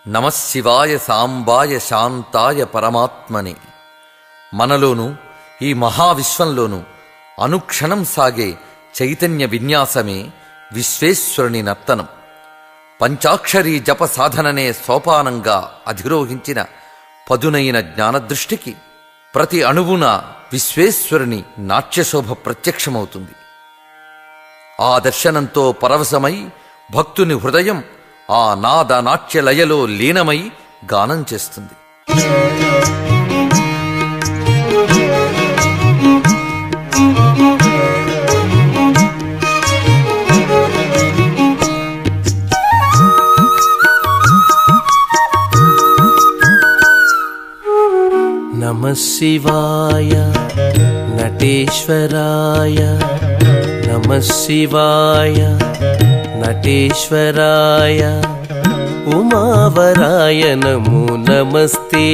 నమశివాయ సాంబాయ శాంతాయ పరమాత్మని. మనలోనూ ఈ మహావిశ్వంలోనూ అనుక్షణం సాగే చైతన్య విన్యాసమే విశ్వేశ్వరుని నర్తనం. పంచాక్షరీ జప సాధననే సోపానంగా అధిరోహించిన పదునైన జ్ఞానదృష్టికి ప్రతి అణువున విశ్వేశ్వరుని నాట్యశోభ ప్రత్యక్షమవుతుంది. ఆ దర్శనంతో పరవశమై భక్తుని హృదయం ఆ నాద నాట్యలయలో లీనమై గానం చేస్తుంది. నమః శివాయ నటేశ్వరాయ, నమః శివాయ నటేశ్వరాయ, ఉమావరాయ నమో నమస్తే,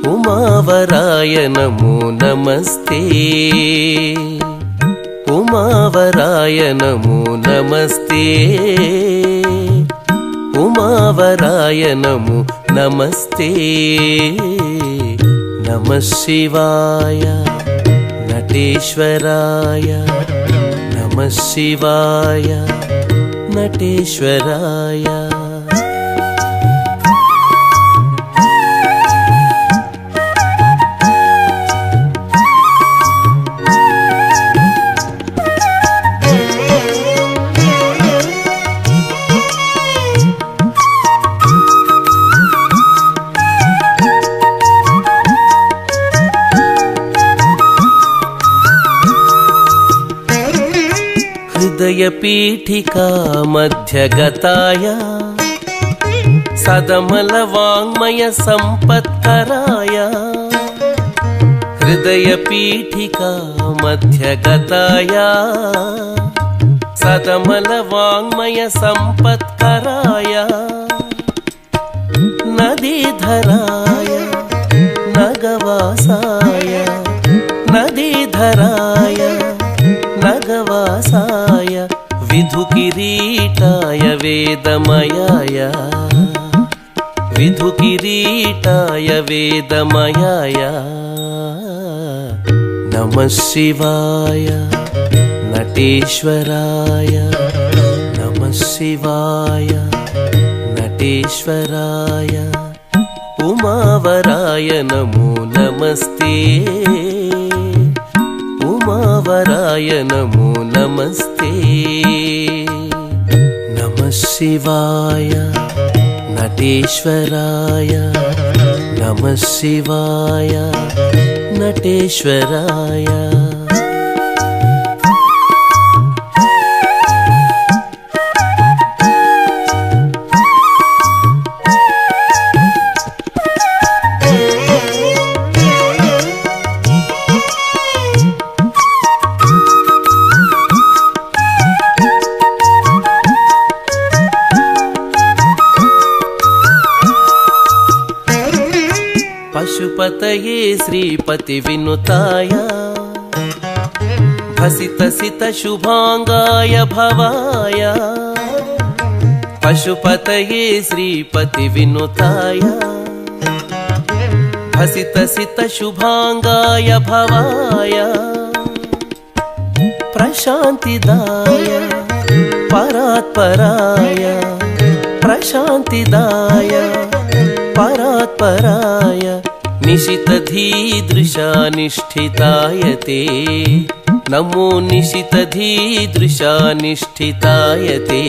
ఉమావరాయ నమో నమస్తే, ఉమావరాయ నమో నమస్తే, ఉమావరాయ నమో నమస్తే. నమః శివాయ నటేశ్వరాయ, నమః శివాయ నటేశ్వరాయ. హృదయపీఠికా మధ్యగతాయ, సదమల వాङ्मय సంపత్కరాయ, హృదయపీఠికా మధ్యగతాయ, సదమల వాङ्मय సంపత్కరాయ, నదీధరాయ నగవాసాయ, నదీధరాయ నగవాసాయ, విధుకిరీటాయ వేదమయాయ, విధుకిరీటాయ వేదమయాయ. నమః శివాయ నటేశ్వరాయ, నమః శివాయ నటేశ్వరాయ, ఉమావరాయ నమో నమస్తే, ఉమావరాయ నమో నమస్తే. నమః శివాయ నటేశ్వరాయ, నమః శివాయ నటేశ్వరాయ. పశుపతయే శ్రీపతి వినుతాయ, భసిత సిత శుభాంగాయ భవాయ, పశుపతయే శ్రీపతి వినుతాయ, భసిత సిత శుభాంగాయ భవాయ, ప్రశాంతిదాయ పరాత్పరాయ, ప్రశాంతిదాయ పరాత్పరాయ, నిశితధీదృశానిష్ఠితాయ తే నమో, నిశితధీదృశానిష్ఠితాయ తే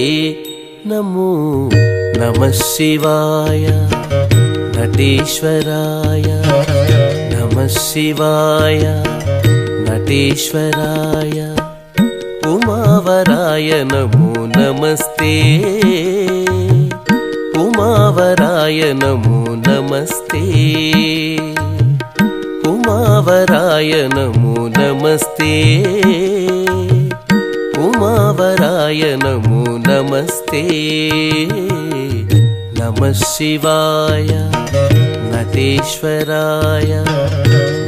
నమో. నమః శివాయ నటేశ్వరాయ, నమః శివాయ నటేశ్వరాయ, ఉమావరాయ నమో నమస్తే, ఉమావరాయ నమో నమస్తే, ఉమావరాయ నమో నమస్తే, ఉమావరాయ నమో నమస్తే. నమః శివాయ నటేశ్వరాయ,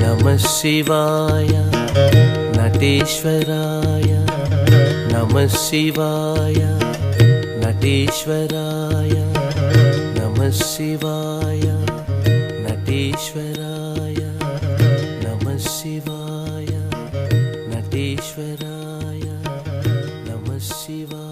నమః శివాయ నటేశ్వరాయ, నమః శివాయ నటేశ్వరాయ. శివాయ నటేశ్వరాయ నమః శివాయ నటేశ్వరాయ నమః శివాయ